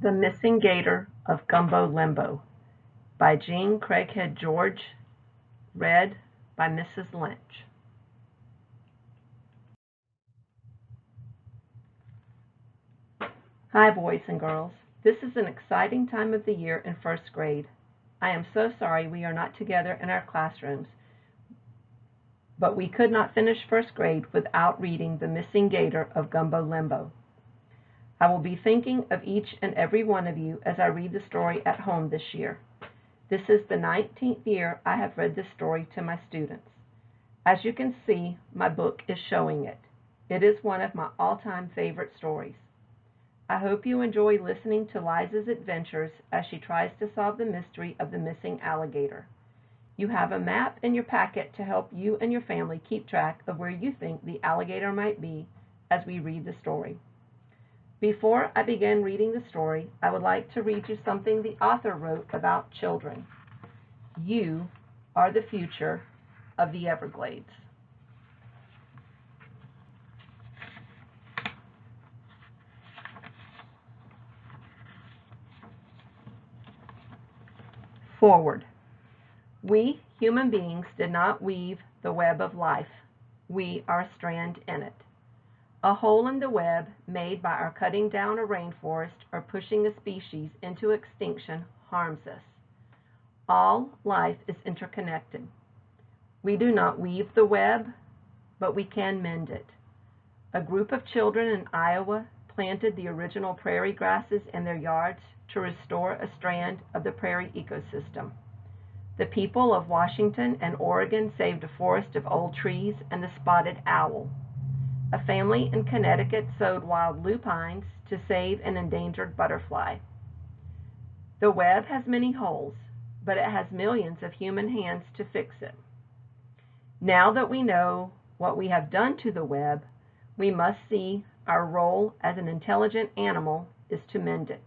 The Missing Gator of Gumbo Limbo by Jean Craighead George, read by Mrs. Lynch. Hi, boys and girls. This is an exciting time of the year in first grade. I am so sorry we are not together in our classrooms, but we could not finish first grade without reading The Missing Gator of Gumbo Limbo. I will be thinking of each and every one of you as I read the story at home this year. This is the 19th year I have read this story to my students. As you can see, my book is showing it. It is one of my all-time favorite stories. I hope you enjoy listening to Liza's adventures as she tries to solve the mystery of the missing alligator. You have a map in your packet to help you and your family keep track of where you think the alligator might be as we read the story. Before I begin reading the story, I would like to read you something the author wrote about children. You are the future of the Everglades. Forward. We, human beings, did not weave the web of life. We are a strand in it. A hole in the web made by our cutting down a rainforest or pushing a species into extinction harms us. All life is interconnected. We do not weave the web, but we can mend it. A group of children in Iowa planted the original prairie grasses in their yards to restore a strand of the prairie ecosystem. The people of Washington and Oregon saved a forest of old trees and the spotted owl. A family in Connecticut sowed wild lupines to save an endangered butterfly. The web has many holes, but it has millions of human hands to fix it. Now that we know what we have done to the web, we must see our role as an intelligent animal is to mend it.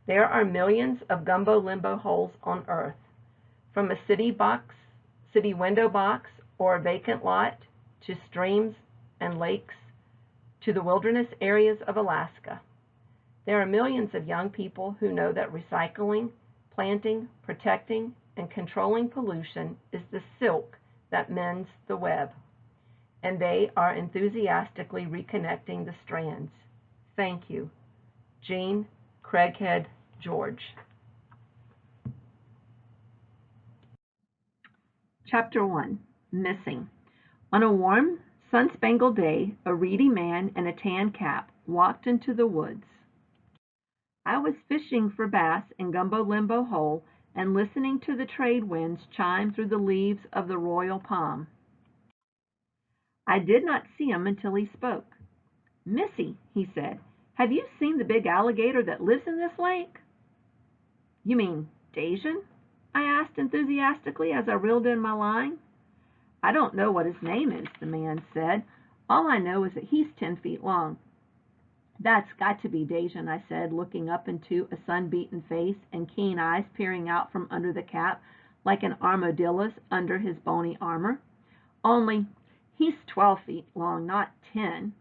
There are millions of Gumbo Limbo holes on Earth, from a city window box, or a vacant lot, to streams and lakes, to the wilderness areas of Alaska. There are millions of young people who know that recycling, planting, protecting, and controlling pollution is the silk that mends the web, and they are enthusiastically reconnecting the strands. Thank you. Jean Craighead George. Chapter 1. Missing. On a warm, sun-spangled day, a reedy man in a tan cap walked into the woods. I was fishing for bass in Gumbo Limbo Hole and listening to the trade winds chime through the leaves of the royal palm. I did not see him until he spoke. "Missy," he said, "have you seen the big alligator that lives in this lake?" "You mean Dajan?" I asked enthusiastically as I reeled in my line. "I don't know what his name is," the man said. "All I know is that he's 10 feet long." "That's got to be Dajan," I said, looking up into a sun-beaten face and keen eyes peering out from under the cap like an armadillo's under his bony armor. "Only he's 12 feet long, not 10.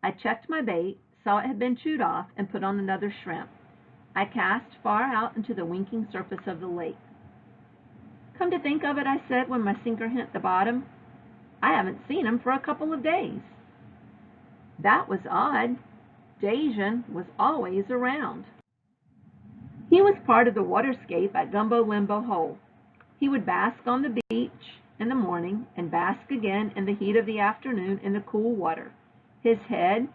I checked my bait, saw it had been chewed off, and put on another shrimp. I cast far out into the winking surface of the lake. "Come to think of it," I said when my sinker hit the bottom, "I haven't seen him for a couple of days." That was odd. Dajan was always around. He was part of the waterscape at Gumbo Limbo Hole. He would bask on the beach in the morning and bask again in the heat of the afternoon in the cool water, his head,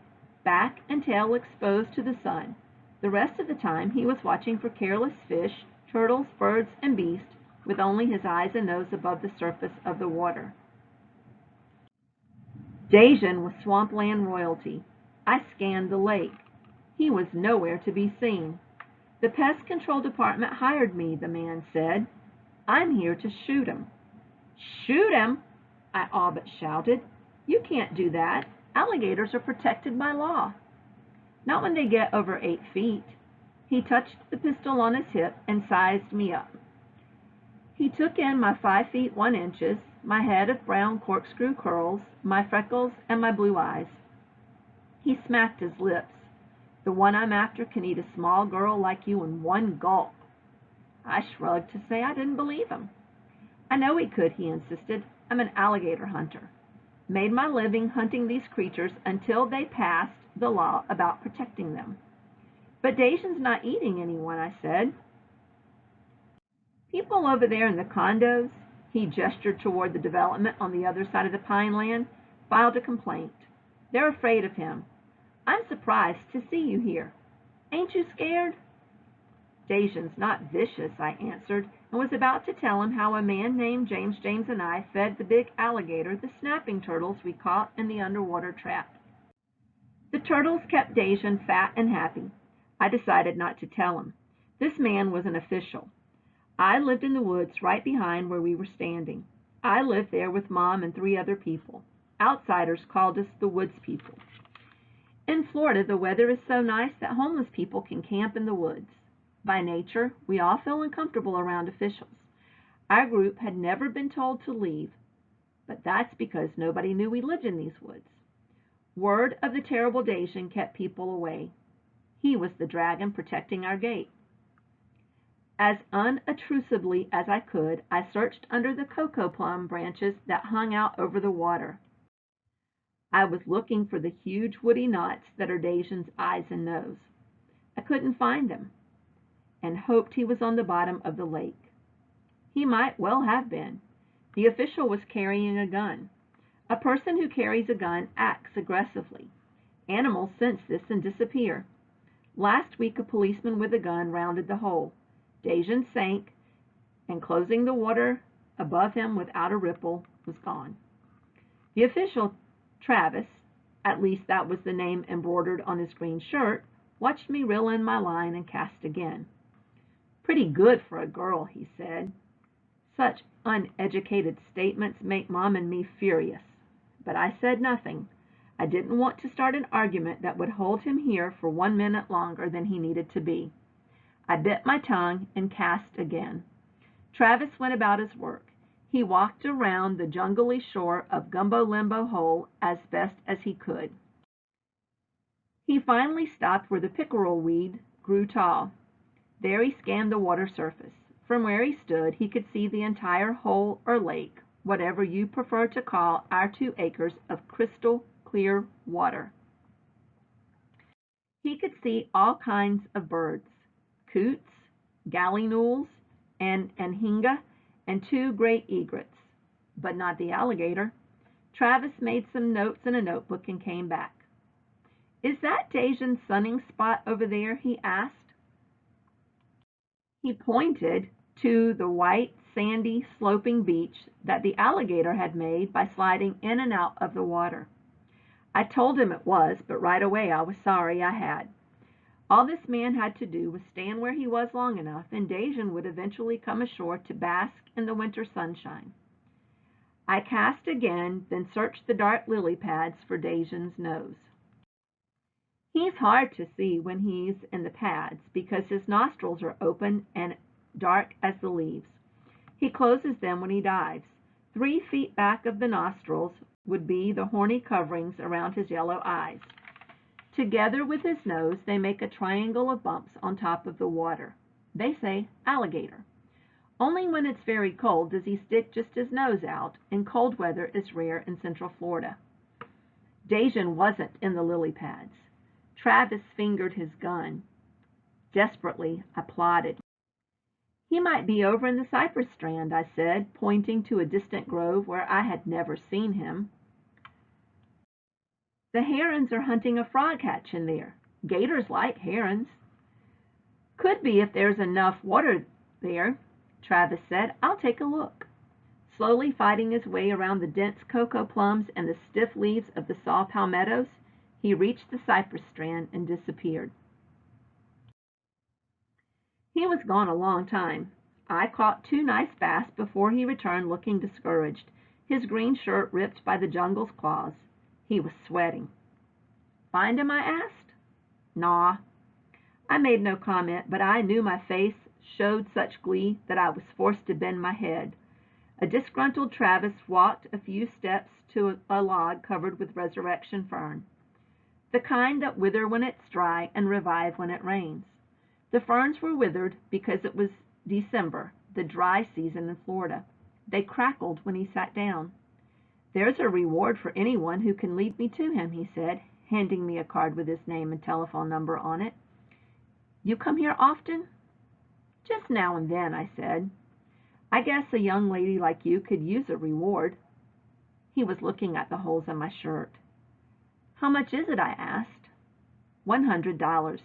back, and tail exposed to the sun. The rest of the time he was watching for careless fish, turtles, birds, and beasts, with only his eyes and nose above the surface of the water. Dajan was swampland royalty. I scanned the lake. He was nowhere to be seen. "The pest control department hired me," the man said. "I'm here to shoot him." "Shoot him?" I all but shouted. "You can't do that. Alligators are protected by law." "Not when they get over 8 feet. He touched the pistol on his hip and sized me up. He took in my 5 feet 1 inches, my head of brown corkscrew curls, my freckles, and my blue eyes. He smacked his lips. The The one I'm after can eat a small girl like you in one gulp." I shrugged to say I didn't believe him. "I know he could," he insisted. "I'm an alligator hunter. Made my living hunting these creatures until they passed the law about protecting them." "But Dacian's not eating anyone," I said. "People over there in the condos," he gestured toward the development on the other side of the pine land, "filed a complaint. They're afraid of him. I'm surprised to see you here. Ain't you scared?" "Dacian's not vicious," I answered, and was about to tell him how a man named James and I fed the big alligator the snapping turtles we caught in the underwater trap. The turtles kept Dacian fat and happy. I decided not to tell him. This man was an official. I lived in the woods right behind where we were standing. I lived there with Mom and 3 other people. Outsiders called us the woods people. In Florida, the weather is so nice that homeless people can camp in the woods. By nature, we all feel uncomfortable around officials. Our group had never been told to leave, but that's because nobody knew we lived in these woods. Word of the terrible Dacian kept people away. He was the dragon protecting our gate. As unobtrusively as I could, I searched under the cocoa plum branches that hung out over the water. I was looking for the huge woody knots that are Dacian's eyes and nose. I couldn't find him, and hoped he was on the bottom of the lake. He might well have been. The official was carrying a gun. A person who carries a gun acts aggressively. Animals sense this and disappear. Last week, a policeman with a gun rounded the hole. Dacian sank, and closing the water above him without a ripple, was gone. The official, Travis, at least that was the name embroidered on his green shirt, watched me reel in my line and cast again. "Pretty good for a girl," he said. Such uneducated statements make Mom and me furious. But I said nothing. I didn't want to start an argument that would hold him here for 1 minute longer than he needed to be. I bit my tongue and cast again. Travis went about his work. He walked around the jungly shore of Gumbo Limbo hole as best as he could. He finally stopped where the pickerel weed grew tall. There he scanned the water surface. From where he stood, he could see the entire hole or lake, whatever you prefer to call our 2 acres of crystal clear water. He could see all kinds of birds, coots, gallinules, and anhinga, and 2 great egrets, but not the alligator. Travis made some notes in a notebook and came back. "Is that Dacian's sunning spot over there?" he asked. He pointed to the white, sandy, sloping beach that the alligator had made by sliding in and out of the water. I told him it was, but right away I was sorry I had. All this man had to do was stand where he was long enough, and Dacian would eventually come ashore to bask in the winter sunshine. I cast again, then searched the dark lily pads for Dacian's nose. He's hard to see when he's in the pads because his nostrils are open and dark as the leaves. He closes them when he dives. 3 feet back of the nostrils would be the horny coverings around his yellow eyes. Together with his nose, they make a triangle of bumps on top of the water. They say alligator. Only when it's very cold does he stick just his nose out, and cold weather is rare in Central Florida. Dacian wasn't in the lily pads. Travis fingered his gun. Desperately, I plotted. "He might be over in the cypress strand," I said, pointing to a distant grove where I had never seen him. "The herons are hunting a frog hatch in there. Gators like herons." "Could be if there's enough water there," Travis said. "I'll take a look." Slowly fighting his way around the dense cocoa plums and the stiff leaves of the saw palmettos, he reached the cypress strand and disappeared. He was gone a long time. I caught 2 nice bass before he returned looking discouraged, his green shirt ripped by the jungle's claws. He was sweating. "Find him?" I asked. "Nah." I made no comment, but I knew my face showed such glee that I was forced to bend my head. A disgruntled Travis walked a few steps to a log covered with resurrection fern. the kind that wither when it's dry and revive when it rains. The ferns were withered because it was December, the dry season in Florida. They crackled when he sat down. "There's a reward for anyone who can lead me to him," he said, handing me a card with his name and telephone number on it. "You come here often?" "Just now and then," I said. "I guess a young lady like you could use a reward." He was looking at the holes in my shirt. "How much is it?" I asked. $100.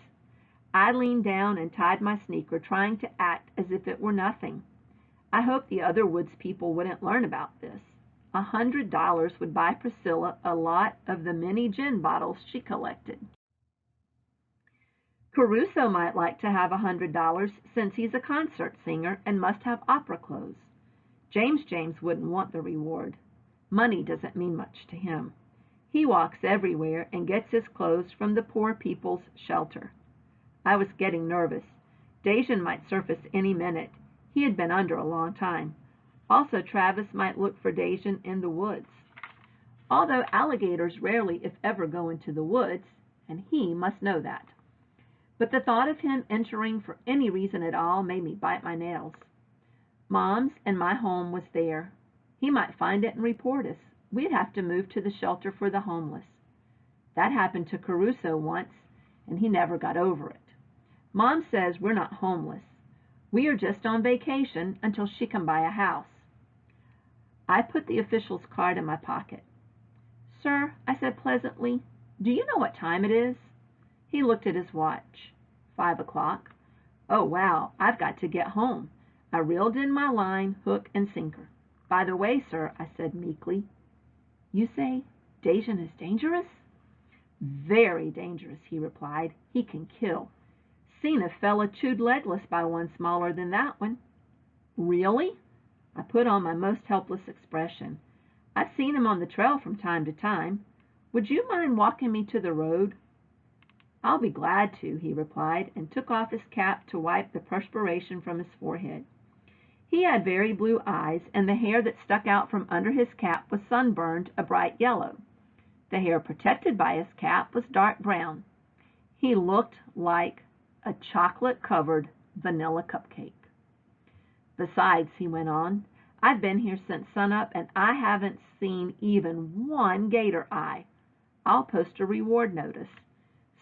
I leaned down and tied my sneaker, trying to act as if it were nothing. I hoped the other woods people wouldn't learn about this. $100 would buy Priscilla a lot of the many gin bottles she collected. Caruso might like to have $100 since he's a concert singer and must have opera clothes. James wouldn't want the reward. Money doesn't mean much to him. He walks everywhere and gets his clothes from the poor people's shelter. I was getting nervous. Dajan might surface any minute. He had been under a long time. Also, Travis might look for Dajan in the woods. Although alligators rarely, if ever, go into the woods, and he must know that. But the thought of him entering for any reason at all made me bite my nails. Mom's and my home was there. He might find it and report us. We'd have to move to the shelter for the homeless. That happened to Caruso once, and he never got over it. Mom says we're not homeless. We are just on vacation until she can buy a house. I put the official's card in my pocket. "Sir," I said pleasantly, "do you know what time it is?" He looked at his watch. 5 o'clock. "Oh, wow, I've got to get home." I reeled in my line, hook, and sinker. "By the way, sir," I said meekly, "you say Dajan is dangerous?" "Very dangerous," he replied. "He can kill. Seen a fella chewed legless by one smaller than that one." "Really?" I put on my most helpless expression. "I've seen him on the trail from time to time. Would you mind walking me to the road?" "I'll be glad to," he replied, and took off his cap to wipe the perspiration from his forehead. He had very blue eyes, and the hair that stuck out from under his cap was sunburned a bright yellow. The hair protected by his cap was dark brown. He looked like a chocolate-covered vanilla cupcake. "Besides," he went on, "I've been here since sunup, and I haven't seen even one gator eye. I'll post a reward notice.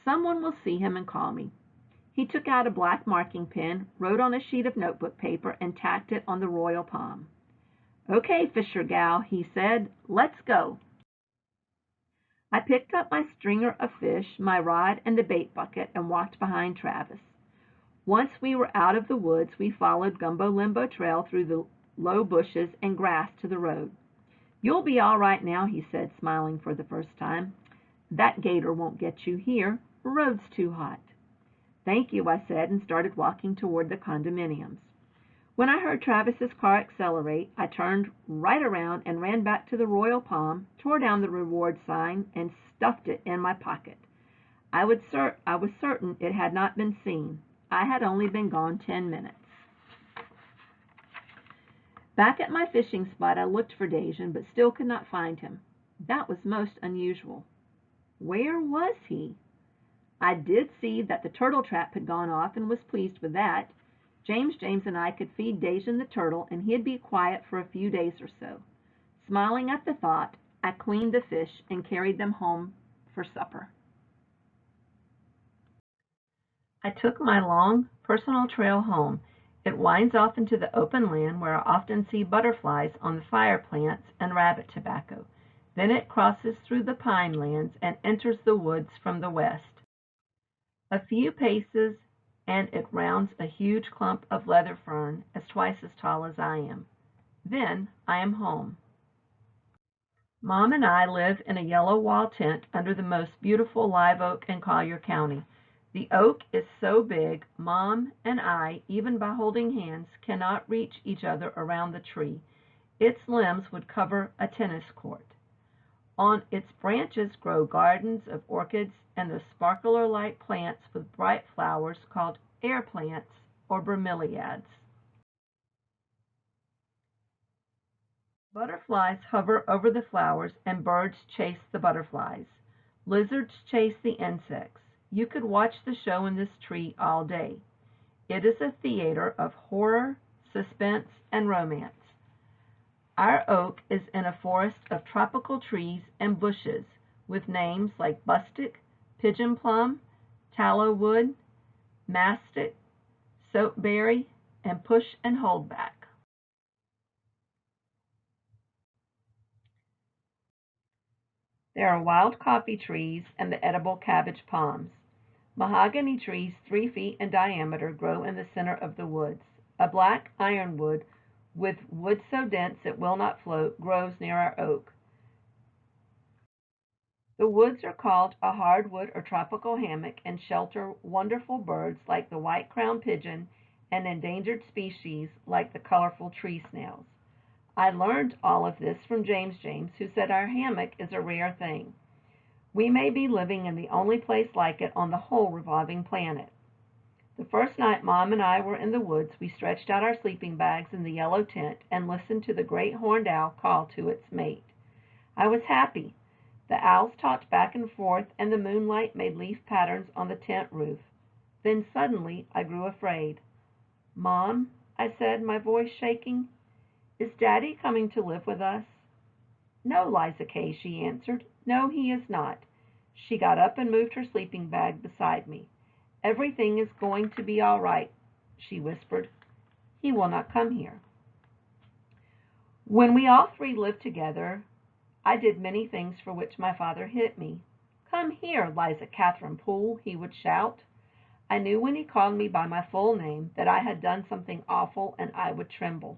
Someone will see him and call me." He took out a black marking pen, wrote on a sheet of notebook paper, and tacked it on the royal palm. "Okay, Fisher gal," he said, "let's go." I picked up my stringer of fish, my rod, and the bait bucket, and walked behind Travis. Once we were out of the woods, we followed Gumbo Limbo Trail through the low bushes and grass to the road. "You'll be all right now," he said, smiling for the first time. "That gator won't get you here. Road's too hot." "Thank you," I said, and started walking toward the condominiums. When I heard Travis's car accelerate, I turned right around and ran back to the royal palm, tore down the reward sign, and stuffed it in my pocket. I was certain it had not been seen. I had only been gone 10 minutes. Back at my fishing spot, I looked for Dajan, but still could not find him. That was most unusual. Where was he? I did see that the turtle trap had gone off and was pleased with that. James and I could feed Dajan the turtle, and he'd be quiet for a few days or so. Smiling at the thought, I cleaned the fish and carried them home for supper. I took my long personal trail home. It winds off into the open land where I often see butterflies on the fire plants and rabbit tobacco. Then it crosses through the pine lands and enters the woods from the west. A few paces and it rounds a huge clump of leather fern as twice as tall as I am. Then I am home. Mom and I live in a yellow wall tent under the most beautiful live oak in Collier County. The oak is so big, Mom and I, even by holding hands, cannot reach each other around the tree. Its limbs would cover a tennis court. On its branches grow gardens of orchids and the sparkler-like plants with bright flowers called air plants or bromeliads. Butterflies hover over the flowers and birds chase the butterflies. Lizards chase the insects. You could watch the show in this tree all day. It is a theater of horror, suspense, and romance. Our oak is in a forest of tropical trees and bushes with names like bustic, pigeon plum, tallow wood, mastic, soapberry, and push and holdback. There are wild coffee trees and the edible cabbage palms. Mahogany trees 3 feet in diameter grow in the center of the woods. A black ironwood with wood so dense it will not float grows near our oak. The woods are called a hardwood or tropical hammock and shelter wonderful birds like the white-crowned pigeon and endangered species like the colorful tree snails. I learned all of this from James, who said our hammock is a rare thing. We may be living in the only place like it on the whole revolving planet. The first night Mom and I were in the woods, we stretched out our sleeping bags in the yellow tent and listened to the great horned owl call to its mate. I was happy. The owls talked back and forth, and the moonlight made leaf patterns on the tent roof. Then suddenly I grew afraid. "Mom," I said, my voice shaking, "is Daddy coming to live with us?" "No, Liza Kay," she answered. "No, he is not." She got up and moved her sleeping bag beside me. "Everything is going to be all right," she whispered. "He will not come here." When we all three lived together, I did many things for which my father hit me. "Come here, Liza Catherine Poole," he would shout. I knew when he called me by my full name that I had done something awful, and I would tremble.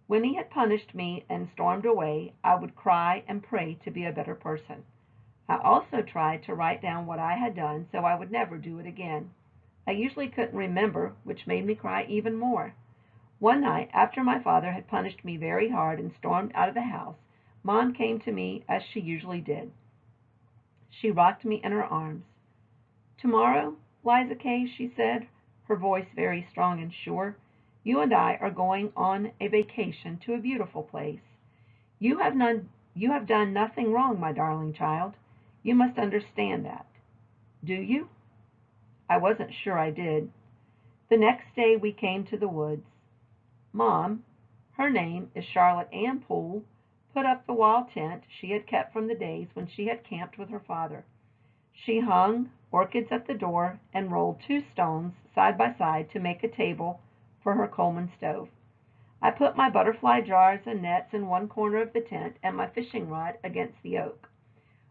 When he had punished me and stormed away, I would cry and pray to be a better person. I also tried to write down what I had done so I would never do it again. I usually couldn't remember, which made me cry even more. One night, after my father had punished me very hard and stormed out of the house, Mom came to me as she usually did. She rocked me in her arms. "Tomorrow, Liza Kay," she said, her voice very strong and sure, "you and I are going on a vacation to a beautiful place. You have done nothing wrong, my darling child. You must understand that. Do you?" I wasn't sure I did. The next day we came to the woods. Mom, her name is Charlotte Ann Poole, put up the wall tent she had kept from the days when she had camped with her father. She hung orchids at the door and rolled 2 stones side by side to make a table for her Coleman stove. I put my butterfly jars and nets in one corner of the tent and my fishing rod against the oak.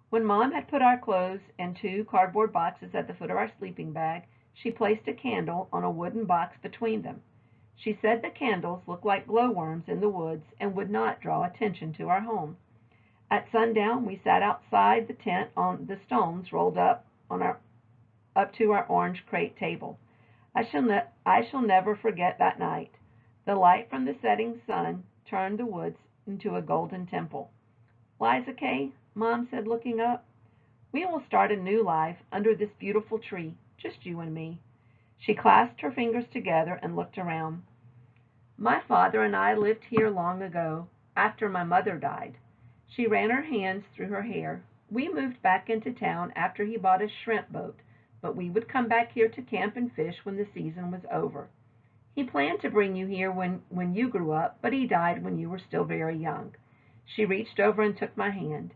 When Mom had put our clothes in 2 cardboard boxes at the foot of our sleeping bag, she placed a candle on a wooden box between them. She said the candles looked like glowworms in the woods and would not draw attention to our home. At sundown we sat outside the tent on the stones rolled up to our orange crate table. I shall never forget that night. The light from the setting sun turned the woods into a golden temple. "Liza Kay," Mom said, looking up, "we will start a new life under this beautiful tree, just you and me." She clasped her fingers together and looked around. "My father and I lived here long ago, after my mother died." She ran her hands through her hair. "We moved back into town after he bought a shrimp boat, but we would come back here to camp and fish when the season was over. He planned to bring you here when you grew up, but he died when you were still very young." She reached over and took my hand.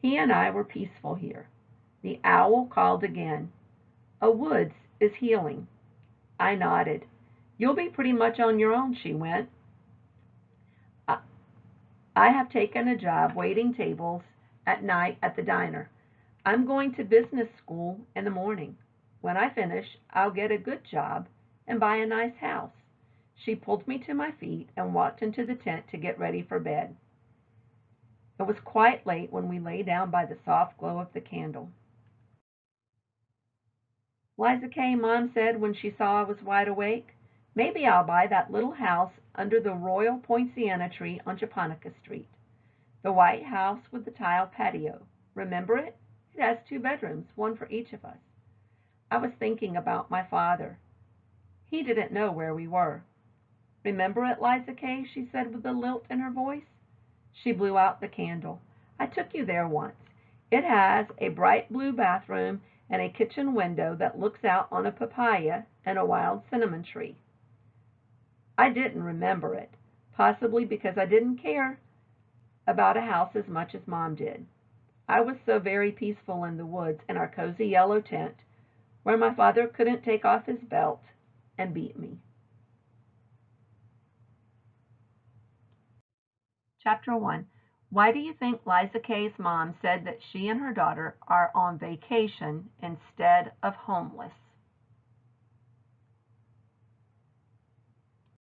"He and I were peaceful here." The owl called again. "A woods is healing." I nodded. "You'll be pretty much on your own," she went. "I have taken a job waiting tables at night at the diner. I'm going to business school in the morning. When I finish, I'll get a good job and buy a nice house." She pulled me to my feet and walked into the tent to get ready for bed. It was quite late when we lay down by the soft glow of the candle. "Liza Kay," Mom said when she saw I was wide awake, "maybe I'll buy that little house under the royal poinciana tree on Japonica Street. The white house with the tile patio. Remember it? It has 2 bedrooms, one for each of us." I was thinking about my father. He didn't know where we were. "Remember it, Liza Kay?" she said with a lilt in her voice. She blew out the candle. "I took you there once. It has a bright blue bathroom and a kitchen window that looks out on a papaya and a wild cinnamon tree. I didn't remember it, possibly because I didn't care about a house as much as Mom did. I was so very peaceful in the woods in our cozy yellow tent, where my father couldn't take off his belt and beat me. Chapter 1. Why do you think Liza Kay's mom said that she and her daughter are on vacation instead of homeless?